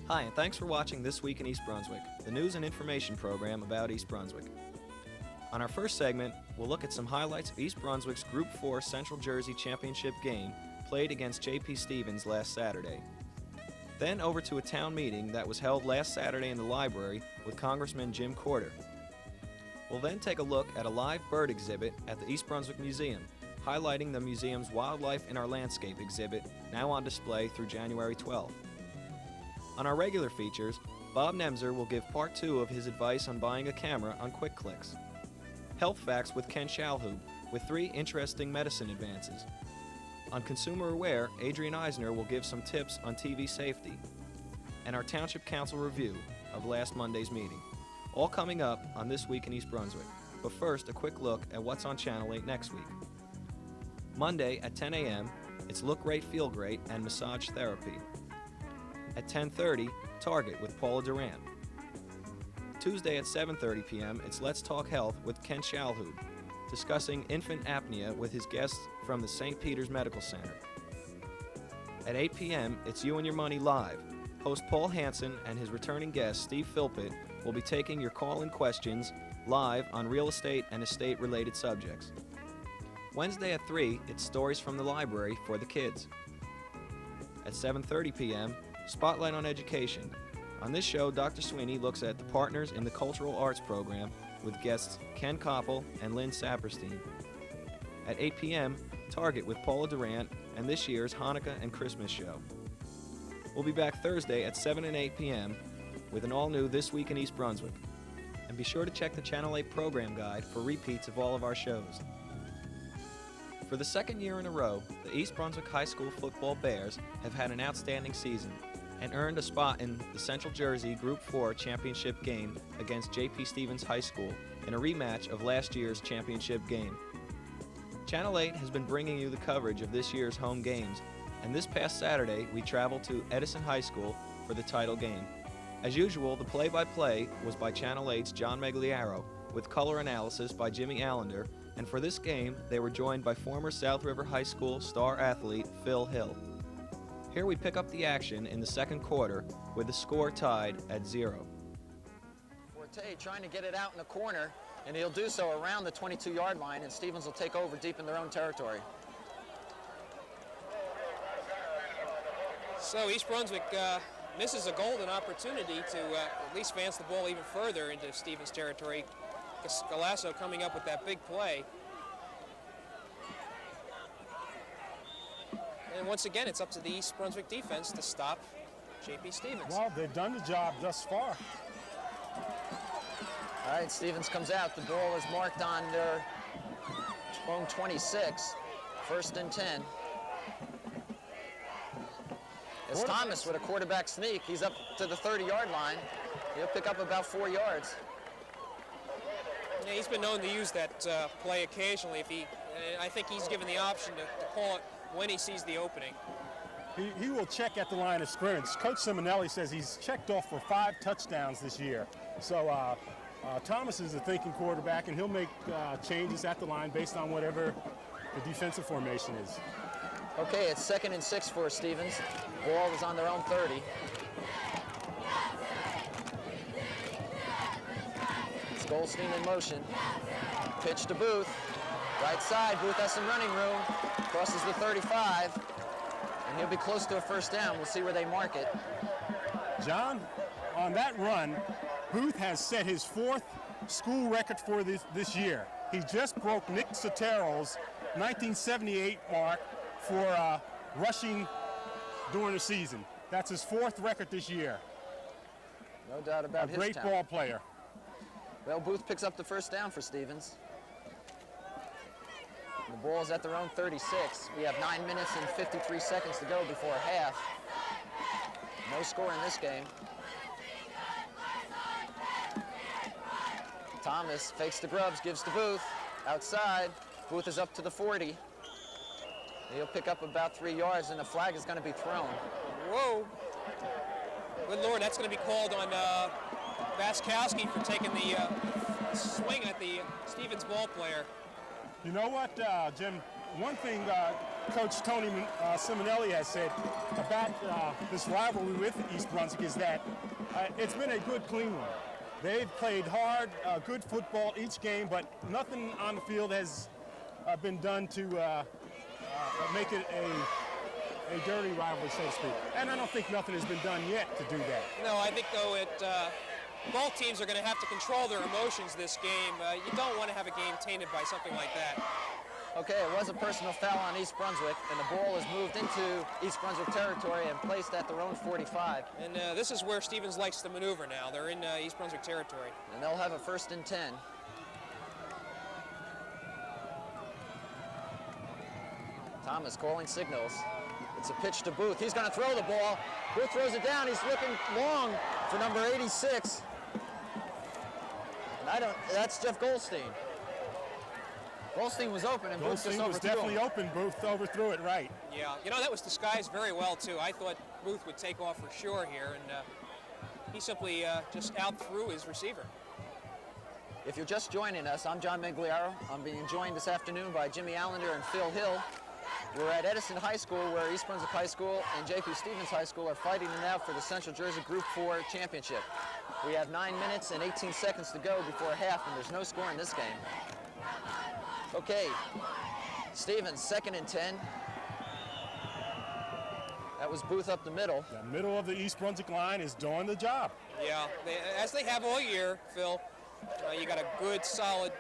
Hi, and thanks for watching This Week in East Brunswick, the news and information program about East Brunswick. On our first segment, we'll look at some highlights of East Brunswick's Group 4 Central Jersey Championship game played against J.P. Stevens last Saturday. Then over to a town meeting that was held last Saturday in the library with Congressman Jim Corder. We'll then take a look at a live bird exhibit at the East Brunswick Museum, highlighting the museum's Wildlife in Our Landscape exhibit, now on display through January 12th. On our regular features, Bob Nemser will give part 2 of his advice on buying a camera on Quick Clicks. Health Facts with Ken Shalhoub, with 3 interesting medicine advances. On Consumer Aware, Adrian Eisner will give some tips on TV safety. And our Township Council review of last Monday's meeting. All coming up on This Week in East Brunswick. But first, a quick look at what's on Channel 8 next week. Monday at 10 a.m., it's Look Great, Feel Great and Massage Therapy. At 10:30, Target with Paula Durant. Tuesday at 7:30 p.m., it's Let's Talk Health with Ken Shalhoub, discussing infant apnea with his guests from the St. Peter's Medical Center. At 8 p.m., it's You and Your Money Live. Host Paul Hansen and his returning guest, Steve Philpott, will be taking your call-in questions live on real estate and estate-related subjects. Wednesday at 3, it's Stories from the Library for the kids. At 7:30 p.m., Spotlight on Education. On this show, Dr. Sweeney looks at the partners in the Cultural Arts program with guests Ken Koppel and Lynn Saperstein. At 8 p.m., Target with Paula Durant and this year's Hanukkah and Christmas show. We'll be back Thursday at 7 and 8 p.m. with an all-new This Week in East Brunswick. And be sure to check the Channel 8 program guide for repeats of all of our shows. For the second year in a row, the East Brunswick High School football Bears have had an outstanding season and earned a spot in the Central Jersey Group 4 championship game against J.P. Stevens High School in a rematch of last year's championship game. Channel 8 has been bringing you the coverage of this year's home games, and this past Saturday we traveled to Edison High School for the title game. As usual, the play-by-play was by Channel 8's John Megliaro, with color analysis by Jimmy Allender, and for this game they were joined by former South River High School star athlete Phil Hill. Here we pick up the action in the second quarter with the score tied at 0. Forte trying to get it out in the corner, and he'll do so around the 22-yard line, and Stevens will take over deep in their own territory. So East Brunswick misses a golden opportunity to at least advance the ball even further into Stevens territory. Galasso coming up with that big play. And once again, it's up to the East Brunswick defense to stop J.P. Stevens. Well, they've done the job thus far. All right, Stevens comes out. The ball is marked on their own 26, 1st and 10. It's Thomas with a quarterback sneak. He's up to the 30-yard line. He'll pick up about 4 yards. Yeah, he's been known to use that play occasionally. I think he's given the option to call it when he sees the opening. He will check at the line of scrimmage. Coach Simonelli says he's checked off for 5 touchdowns this year. So Thomas is a thinking quarterback, and he'll make changes at the line based on whatever the defensive formation is. Okay, it's 2nd and 6 for Stevens. Ball is on their own 30. It's Goldstein in motion. Pitch to Booth. Right side, Booth has some running room. Crosses the 35, and he'll be close to a 1st down. We'll see where they mark it. John, on that run, Booth has set his 4th school record for this year. He just broke Nick Sotero's 1978 mark for rushing during the season. That's his 4th record this year. No doubt about his great talent. ball player. Well, Booth picks up the 1st down for Stevens. The ball's at their own 36. We have 9 minutes and 53 seconds to go before half. No score in this game. Thomas fakes to Grubbs, gives to Booth. Outside, Booth is up to the 40. He'll pick up about 3 yards, and the flag is going to be thrown. Whoa. Good Lord, that's going to be called on Vaskowski for taking the swing at the Stevens ball player. You know what, Jim? one thing Coach Tony Simonelli has said about this rivalry with East Brunswick is that it's been a good, clean one. They've played hard, good football each game, but nothing on the field has been done to make it a dirty rivalry, so to speak. And I don't think nothing has been done yet to do that. No, I think, though, both teams are going to have to control their emotions this game. You don't want to have a game tainted by something like that. Okay, it was a personal foul on East Brunswick, and the ball is moved into East Brunswick territory and placed at their own 45. And this is where Stevens likes to maneuver now. They're in East Brunswick territory. And they'll have a 1st and 10. Thomas calling signals. It's a pitch to Booth. He's going to throw the ball. Booth throws it down. He's looking long for number 86. And that's Jeff Goldstein. Goldstein was open, and Booth just overthrew him. Goldstein was definitely open. Booth overthrew it right. Yeah, you know, that was disguised very well, too. I thought Booth would take off for sure here, and he simply just outthrew his receiver. If you're just joining us, I'm John Migliaro. I'm being joined this afternoon by Jimmy Allender and Phil Hill. We're at Edison High School, where East Brunswick High School and J.P. Stevens High School are fighting it out for the Central Jersey Group 4 championship. We have 9 minutes and 18 seconds to go before half, and there's no score in this game. Okay, Stevens, 2nd and 10. That was Booth up the middle. The middle of the East Brunswick line is doing the job. Yeah, as they have all year, Phil. You got a good, solid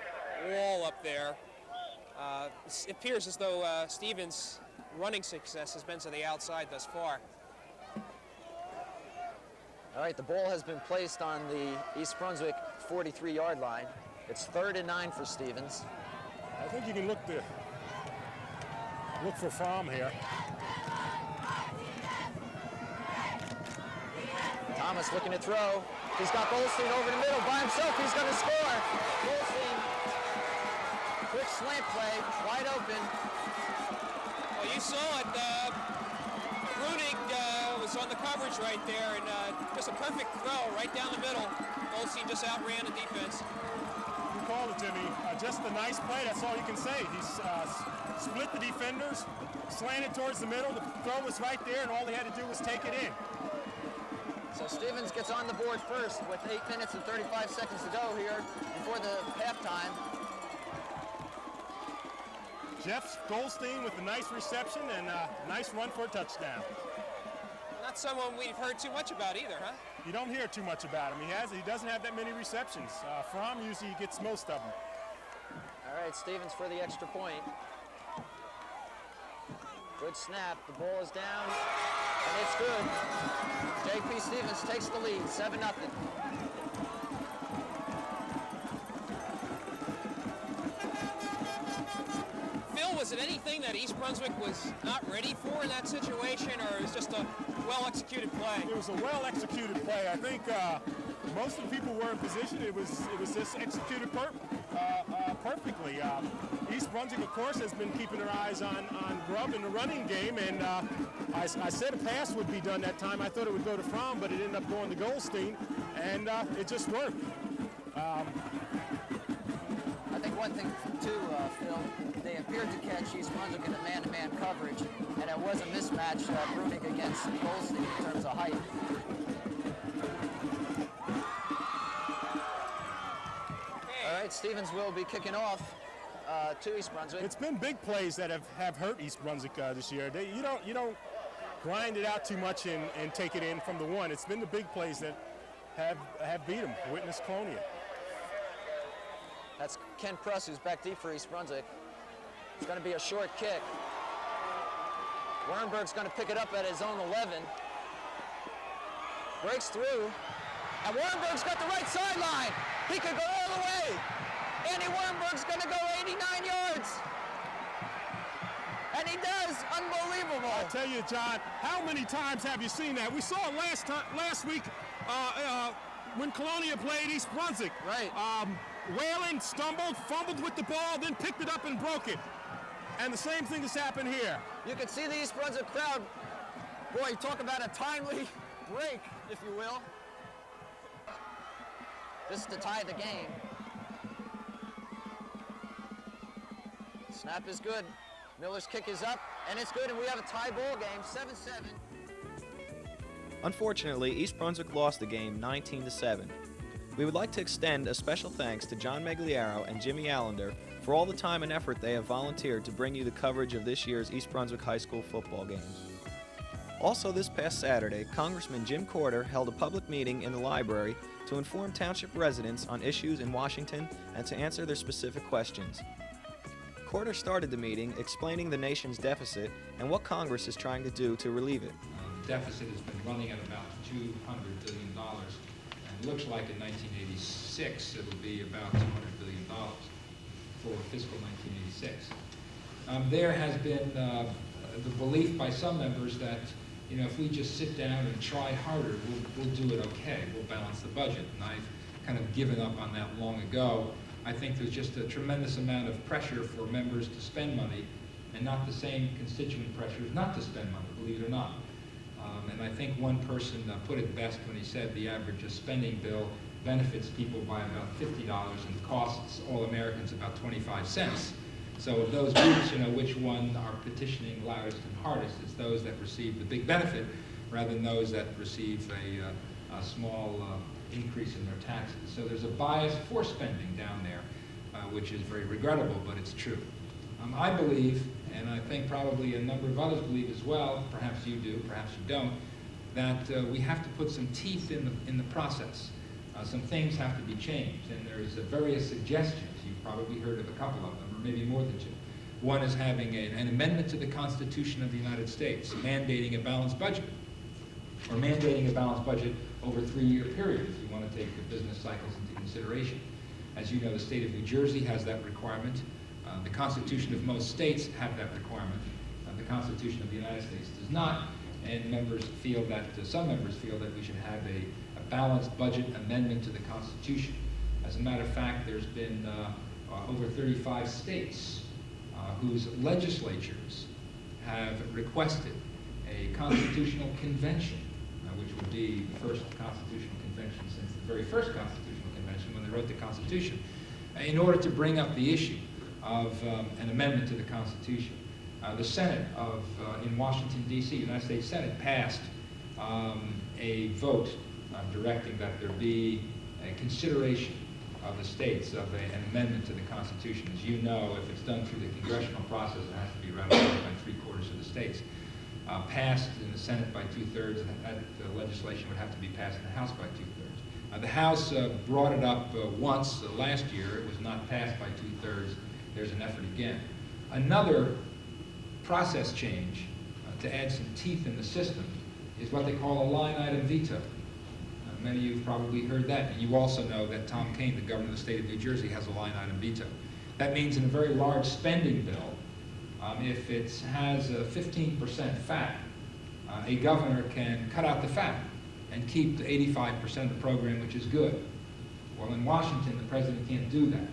wall up there. It appears as though Stevens' running success has been to the outside thus far. All right, the ball has been placed on the East Brunswick 43-yard line. It's 3rd and 9 for Stevens. I think you can look for Fromm here. Thomas looking to throw. He's got Goldstein over the middle by himself. He's going to score. Goldstein, quick slant play, wide open. Well, you saw it. Bruning was on the coverage right there, and just a perfect throw right down the middle. Goldstein just outran the defense. You called it, Jimmy. Just a nice play. That's all you can say. He's split the defenders, slanted towards the middle. The throw was right there, and all he had to do was take it in. So Stevens gets on the board first with 8 minutes and 35 seconds to go here before the halftime. Jeff Goldstein with a nice reception and a nice run for a touchdown. Not someone we've heard too much about either, huh? You don't hear too much about him. He doesn't have that many receptions. Fromm usually gets most of them. All right, Stevens for the extra point. Good snap. The ball is down, and it's good. J.P. Stevens takes the lead, 7-0. Phil, was it anything that East Brunswick was not ready for in that situation, or it was just a well-executed play? It was a well-executed play. I think most of the people were in position. It was just executed perfectly. East Brunswick, of course, has been keeping their eyes on Grubb in the running game, and I said a pass would be done that time. I thought it would go to Fromm, but it ended up going to Goldstein, and it just worked. I think one thing, too, Phil, they appeared to catch East Brunswick in a man-to-man coverage, and it was a mismatch, Bruning against Goldstein in terms of height. All right, Stevens will be kicking off to East Brunswick. It's been big plays that have hurt East Brunswick this year. You don't grind it out too much and take it in from the one. It's been the big plays that have beat them. Witness Colonia. That's Ken Pruss, who's back deep for East Brunswick. It's going to be a short kick. Wernberg's going to pick it up at his own 11. Breaks through. And Wernberg's got the right sideline. He could go all the way. Andy Wernberg's going to go 89 yards. And he does. Unbelievable. I tell you, John, how many times have you seen that? We saw it last week when Colonia played East Brunswick. Right. Whalen stumbled, fumbled with the ball, then picked it up and broke it. And the same thing has happened here. You can see the East Brunswick crowd. Boy, talk about a timely break, if you will. Just to tie the game. Snap is good. Miller's kick is up, and it's good, and we have a tie ball game, 7-7. Unfortunately, East Brunswick lost the game 19-7. We would like to extend a special thanks to John Megliaro and Jimmy Allender for all the time and effort they have volunteered to bring you the coverage of this year's East Brunswick High School football games. Also this past Saturday, Congressman Jim Corder held a public meeting in the library to inform township residents on issues in Washington and to answer their specific questions. Corder started the meeting explaining the nation's deficit and what Congress is trying to do to relieve it. The deficit has been running at about $200 billion, and it looks like in 1986 it'll be about $200 billion for fiscal 1986. There has been the belief by some members that, if we just sit down and try harder, we'll do it okay. We'll balance the budget. And I've kind of given up on that long ago. I think there's just a tremendous amount of pressure for members to spend money, and not the same constituent pressures not to spend money, believe it or not. And I think one person put it best when he said the average spending bill benefits people by about $50 and costs all Americans about 25 cents. So of those groups, which one are petitioning loudest and hardest? It's those that receive the big benefit rather than those that receive a small increase in their taxes. So there's a bias for spending down there, which is very regrettable, but it's true. I believe, and I think probably a number of others believe as well, perhaps you do, perhaps you don't, that we have to put some teeth in the process. Some things have to be changed, and there's various suggestions. You've probably heard of a couple of them, or maybe more than two. One is having an amendment to the Constitution of the United States, mandating a balanced budget, or mandating a balanced budget over a 3-year period, if you want to take the business cycles into consideration. As you know, the state of New Jersey has that requirement. The Constitution of most states have that requirement. The Constitution of the United States does not, and some members feel that we should have a balanced budget amendment to the Constitution. As a matter of fact, there's been over 35 states whose legislatures have requested a constitutional convention, which would be the first constitutional convention since the very first constitutional convention when they wrote the Constitution, in order to bring up the issue of an amendment to the Constitution. The Senate in Washington, D.C., the United States Senate, passed a vote directing that there be a consideration of the states of an amendment to the Constitution. As you know, if it's done through the congressional process, it has to be ratified by 3/4 of the states. Passed in the Senate by 2/3, the legislation would have to be passed in the House by 2/3. The House brought it up once last year. It was not passed by 2/3. There's an effort again. Another process change to add some teeth in the system is what they call a line item veto. Many of you have probably heard that, and you also know that Tom Kean, the governor of the state of New Jersey, has a line item veto. That means in a very large spending bill, if it has a 15% fat, a governor can cut out the fat and keep the 85% of the program, which is good. Well, in Washington, the president can't do that.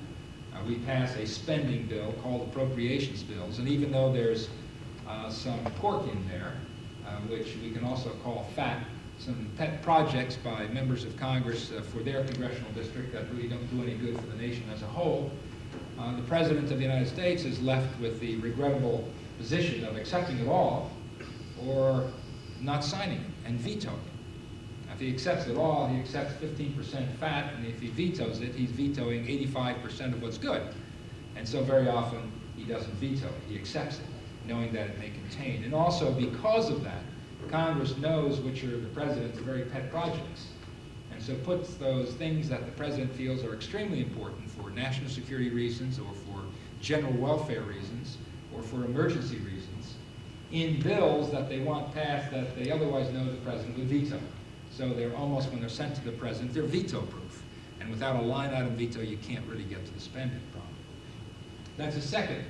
We pass a spending bill called appropriations bills, and even though there's some pork in there, which we can also call fat, some pet projects by members of Congress for their congressional district that really don't do any good for the nation as a whole, the President of the United States is left with the regrettable position of accepting it all or not signing it and vetoing it. If he accepts it all, he accepts 15% fat, and if he vetoes it, he's vetoing 85% of what's good. And so very often he doesn't veto it, he accepts it, knowing that it may contain. And also because of that, Congress knows which are the president's very pet projects, and so puts those things that the president feels are extremely important for national security reasons or for general welfare reasons or for emergency reasons in bills that they want passed that they otherwise know the president would veto. So they're almost, when they're sent to the president, they're veto-proof. And without a line item veto, you can't really get to the spending problem. That's a second,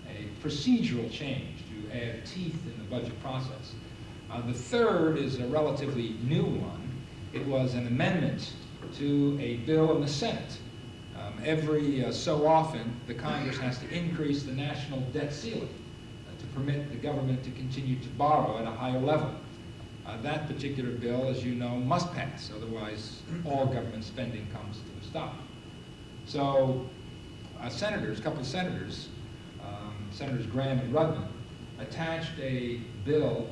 a procedural change to add teeth in the budget process. The third is a relatively new one. It was an amendment to a bill in the Senate. Every so often, the Congress has to increase the national debt ceiling to permit the government to continue to borrow at a higher level. That particular bill, as you know, must pass, otherwise all government spending comes to a stop. So a couple of senators, Senators Graham and Rudman, attached a bill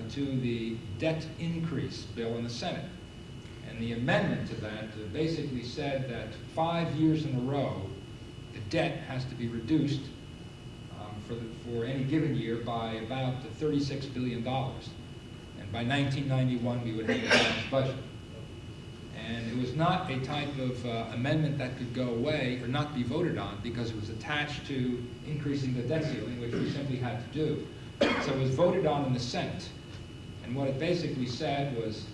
to the debt increase bill in the Senate. And the amendment to that basically said that 5 years in a row, the debt has to be reduced for any given year by about $36 billion. And by 1991, we would have a balanced budget. And it was not a type of amendment that could go away or not be voted on because it was attached to increasing the debt ceiling, which we simply had to do. So it was voted on in the Senate. And what it basically said was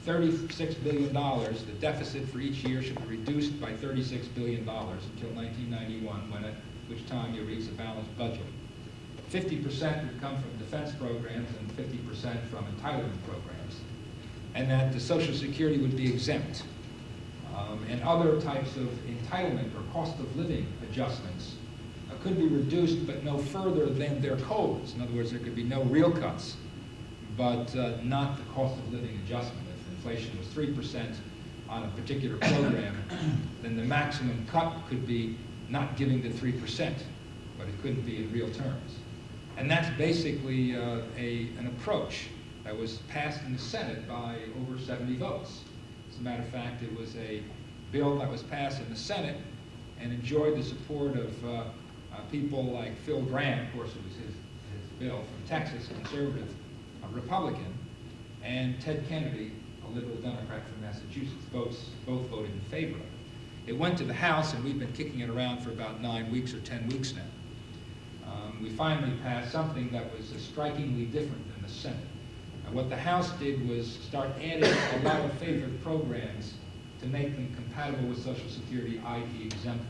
$36 billion, the deficit for each year should be reduced by $36 billion until 1991, at which time you reach a balanced budget. 50% would come from defense programs and 50% from entitlement programs, and that the Social Security would be exempt. And other types of entitlement or cost of living adjustments could be reduced, but no further than their codes. In other words, there could be no real cuts, but not the cost of living adjustment. If inflation was 3% on a particular program, then the maximum cut could be not giving the 3%, but it couldn't be in real terms. And that's basically an approach that was passed in the Senate by over 70 votes. As a matter of fact, it was a bill that was passed in the Senate and enjoyed the support of people like Phil Graham, of course it was his bill, from Texas, conservative Republican, and Ted Kennedy, a liberal Democrat from Massachusetts. Both voted in favor of it. It went to the House, and we've been kicking it around for about 9 weeks or 10 weeks now. We finally passed something that was strikingly different than the Senate. What the House did was start adding a lot of favored programs to make them compatible with Social Security, i.e. exempt.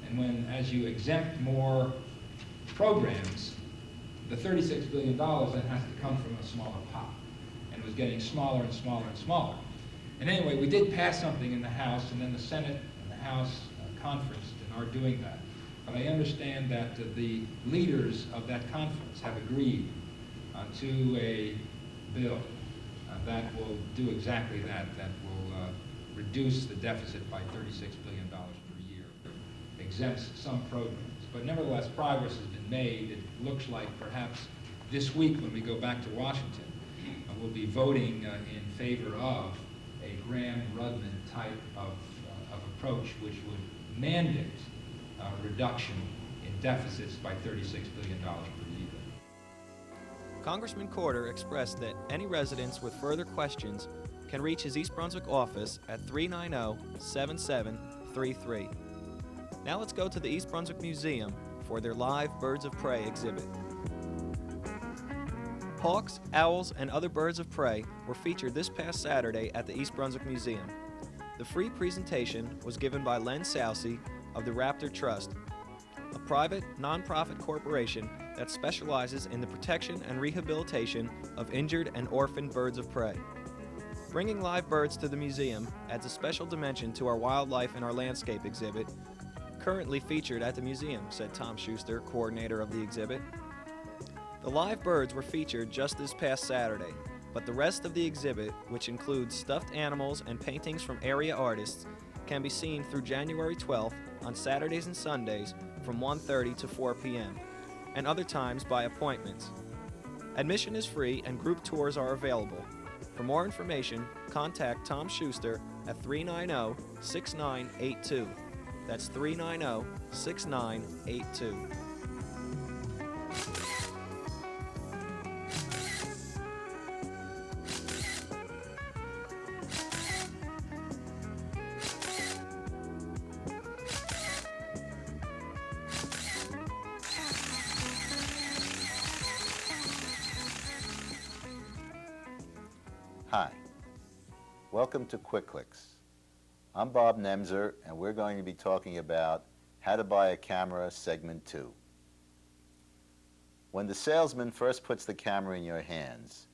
And when, as you exempt more programs, the $36 billion then has to come from a smaller pot. And it was getting smaller and smaller and smaller. And anyway, we did pass something in the House, and then the Senate and the House conferenced and are doing that. But I understand that the leaders of that conference have agreed to a bill that will do exactly that, that will reduce the deficit by $36 billion per year, exempts some programs. But nevertheless, progress has been made. It looks like perhaps this week when we go back to Washington, we'll be voting in favor of a Graham-Rudman type of approach which would mandate a reduction in deficits by $36 billion per year. Congressman Corder expressed that any residents with further questions can reach his East Brunswick office at 390-7733. Now let's go to the East Brunswick Museum for their live Birds of Prey exhibit. Hawks, owls, and other birds of prey were featured this past Saturday at the East Brunswick Museum. The free presentation was given by Len Sousey of the Raptor Trust, a private, non-profit corporation that specializes in the protection and rehabilitation of injured and orphaned birds of prey. Bringing live birds to the museum adds a special dimension to our wildlife and our landscape exhibit, currently featured at the museum, said Tom Schuster, coordinator of the exhibit. The live birds were featured just this past Saturday, but the rest of the exhibit, which includes stuffed animals and paintings from area artists, can be seen through January 12th on Saturdays and Sundays from 1:30 to 4 p.m., and other times by appointments. Admission is free and group tours are available. For more information, contact Tom Schuster at 390-6982. That's 390-6982. Hi, welcome to Quick Clicks. I'm Bob Nemzer, and we're going to be talking about How to Buy a Camera, Segment 2. When the salesman first puts the camera in your hands,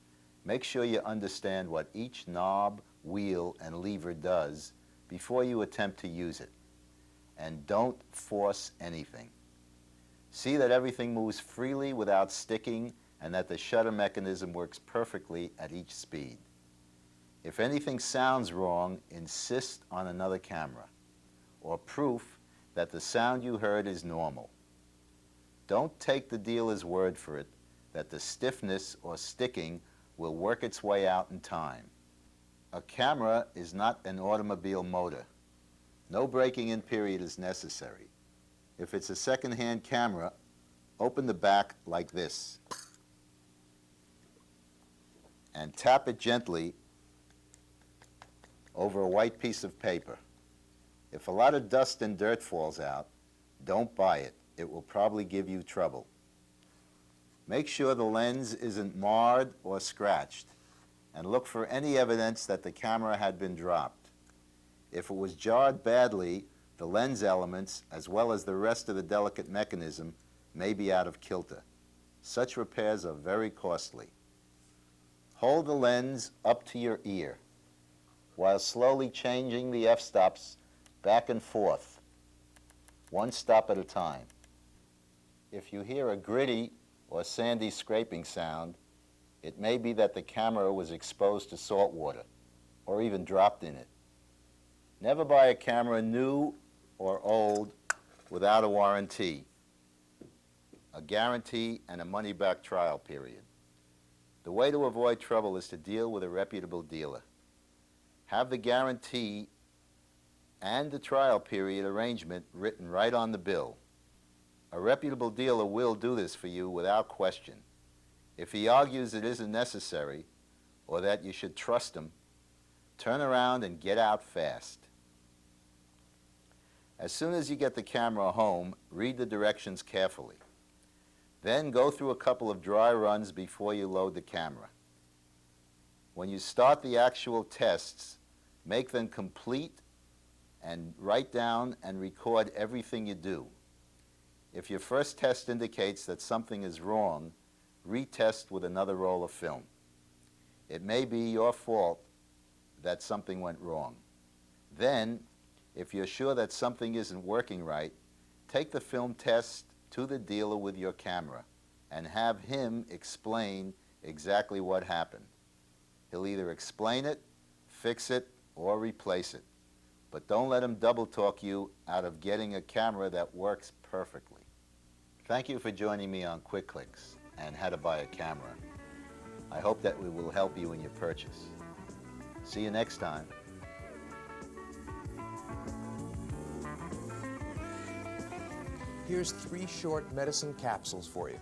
make sure you understand what each knob, wheel, and lever does before you attempt to use it. And don't force anything. See that everything moves freely without sticking and that the shutter mechanism works perfectly at each speed. If anything sounds wrong, insist on another camera or proof that the sound you heard is normal. Don't take the dealer's word for it that the stiffness or sticking will work its way out in time. A camera is not an automobile motor. No breaking in period is necessary. If it's a second-hand camera, open the back like this and tap it gently over a white piece of paper. If a lot of dust and dirt falls out, don't buy it. It will probably give you trouble. Make sure the lens isn't marred or scratched, and look for any evidence that the camera had been dropped. If it was jarred badly, the lens elements, as well as the rest of the delicate mechanism, may be out of kilter. Such repairs are very costly. Hold the lens up to your ear while slowly changing the f-stops back and forth, one stop at a time. If you hear a gritty or sandy scraping sound, it may be that the camera was exposed to salt water or even dropped in it. Never buy a camera new or old without a warranty, a guarantee, and a money-back trial period. The way to avoid trouble is to deal with a reputable dealer. Have the guarantee and the trial period arrangement written right on the bill. A reputable dealer will do this for you without question. If he argues it isn't necessary or that you should trust him, turn around and get out fast. As soon as you get the camera home, read the directions carefully. Then go through a couple of dry runs before you load the camera. When you start the actual tests, make them complete and write down and record everything you do. If your first test indicates that something is wrong, retest with another roll of film. It may be your fault that something went wrong. Then, if you're sure that something isn't working right, take the film test to the dealer with your camera and have him explain exactly what happened. He'll either explain it, fix it, or replace it. But don't let him double talk you out of getting a camera that works perfectly. Thank you for joining me on Quick Clicks and How to Buy a Camera. I hope that we will help you in your purchase. See you next time. Here's 3 short medicine capsules for you.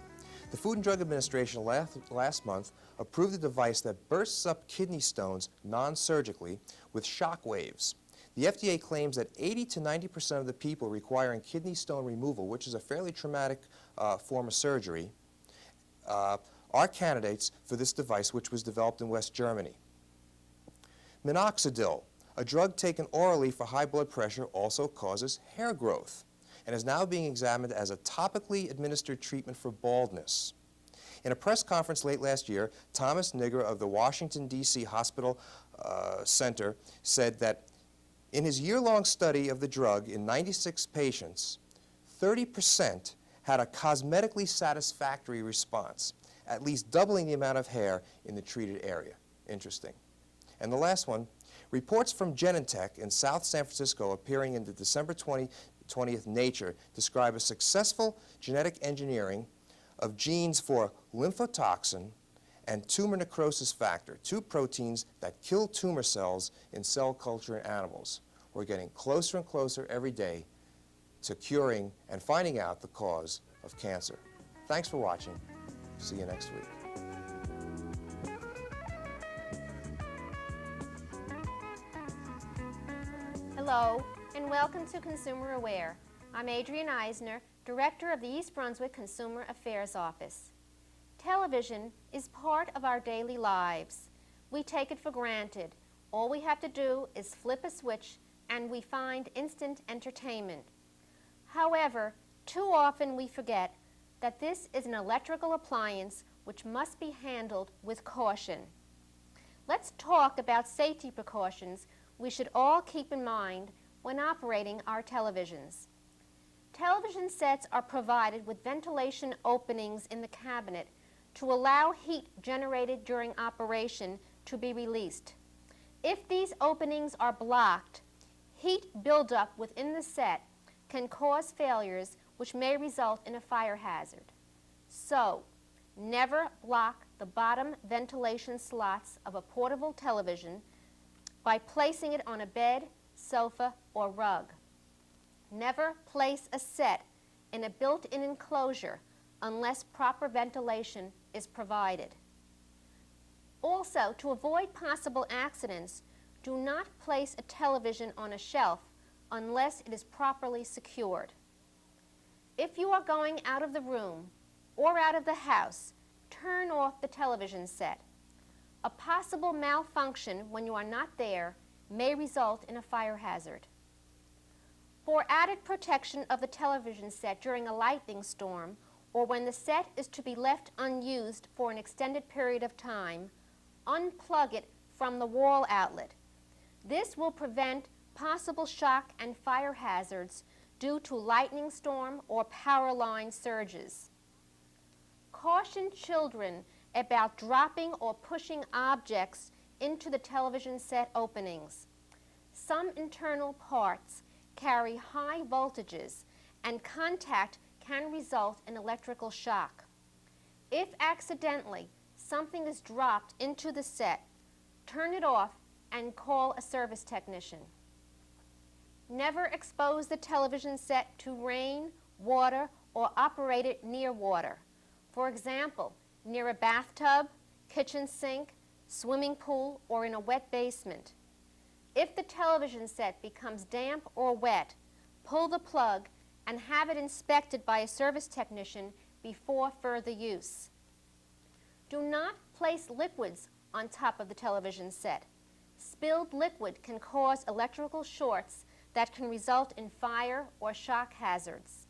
The Food and Drug Administration last month approved a device that bursts up kidney stones non-surgically with shock waves. The FDA claims that 80 to 90% of the people requiring kidney stone removal, which is a fairly traumatic form of surgery, are candidates for this device, which was developed in West Germany. Minoxidil, a drug taken orally for high blood pressure, also causes hair growth and is now being examined as a topically administered treatment for baldness. In a press conference late last year, Thomas Nigger of the Washington, D.C. Hospital Center said that in his year-long study of the drug in 96 patients, 30% had a cosmetically satisfactory response, at least doubling the amount of hair in the treated area. Interesting. And the last one, reports from Genentech in South San Francisco appearing in the December 20th Nature describe a successful genetic engineering of genes for lymphotoxin and tumor necrosis factor, 2 proteins that kill tumor cells in cell culture in animals. We're getting closer and closer every day to curing and finding out the cause of cancer. Thanks for watching. See you next week. Hello, and welcome to Consumer Aware. I'm Adrienne Eisner, Director of the East Brunswick Consumer Affairs Office. Television is part of our daily lives. We take it for granted. All we have to do is flip a switch and we find instant entertainment. However, too often we forget that this is an electrical appliance which must be handled with caution. Let's talk about safety precautions we should all keep in mind when operating our televisions. Television sets are provided with ventilation openings in the cabinet to allow heat generated during operation to be released. If these openings are blocked, heat buildup within the set can cause failures which may result in a fire hazard. So, never block the bottom ventilation slots of a portable television by placing it on a bed, sofa, or rug. Never place a set in a built-in enclosure unless proper ventilation is provided. Also, to avoid possible accidents, do not place a television on a shelf unless it is properly secured. If you are going out of the room or out of the house, turn off the television set. A possible malfunction when you are not there may result in a fire hazard. For added protection of the television set during a lightning storm, or when the set is to be left unused for an extended period of time, unplug it from the wall outlet. This will prevent possible shock and fire hazards due to lightning storm or power line surges. Caution children about dropping or pushing objects into the television set openings. Some internal parts carry high voltages, and contact can result in electrical shock. If accidentally something is dropped into the set, turn it off and call a service technician. Never expose the television set to rain, water, or operate it near water. For example, near a bathtub, kitchen sink, swimming pool, or in a wet basement. If the television set becomes damp or wet, pull the plug and have it inspected by a service technician before further use. Do not place liquids on top of the television set. Spilled liquid can cause electrical shorts that can result in fire or shock hazards.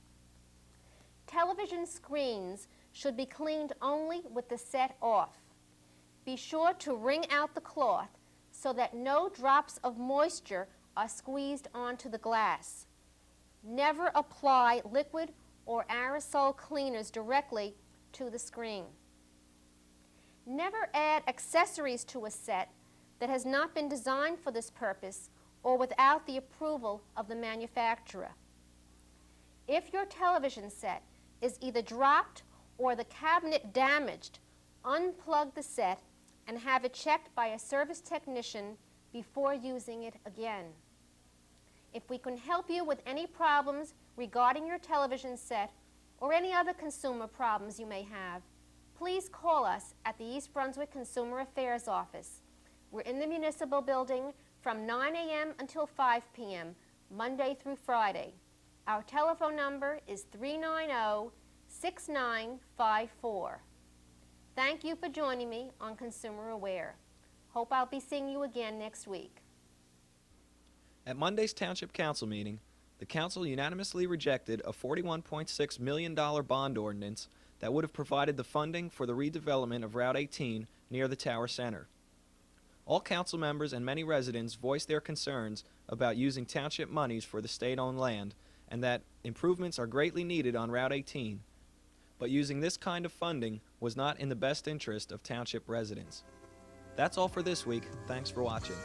Television screens should be cleaned only with the set off. Be sure to wring out the cloth so that no drops of moisture are squeezed onto the glass. Never apply liquid or aerosol cleaners directly to the screen. Never add accessories to a set that has not been designed for this purpose or without the approval of the manufacturer. If your television set is either dropped or the cabinet damaged, unplug the set and have it checked by a service technician before using it again. If we can help you with any problems regarding your television set or any other consumer problems you may have, please call us at the East Brunswick Consumer Affairs Office. We're in the municipal building from 9 a.m. until 5 p.m., Monday through Friday. Our telephone number is 390-6954. Thank you for joining me on Consumer Aware. Hope I'll be seeing you again next week. At Monday's Township Council meeting, the Council unanimously rejected a $41.6 million bond ordinance that would have provided the funding for the redevelopment of Route 18 near the Tower Center. All council members and many residents voiced their concerns about using township monies for the state-owned land and that improvements are greatly needed on Route 18. But using this kind of funding was not in the best interest of township residents. That's all for this week. Thanks for watching.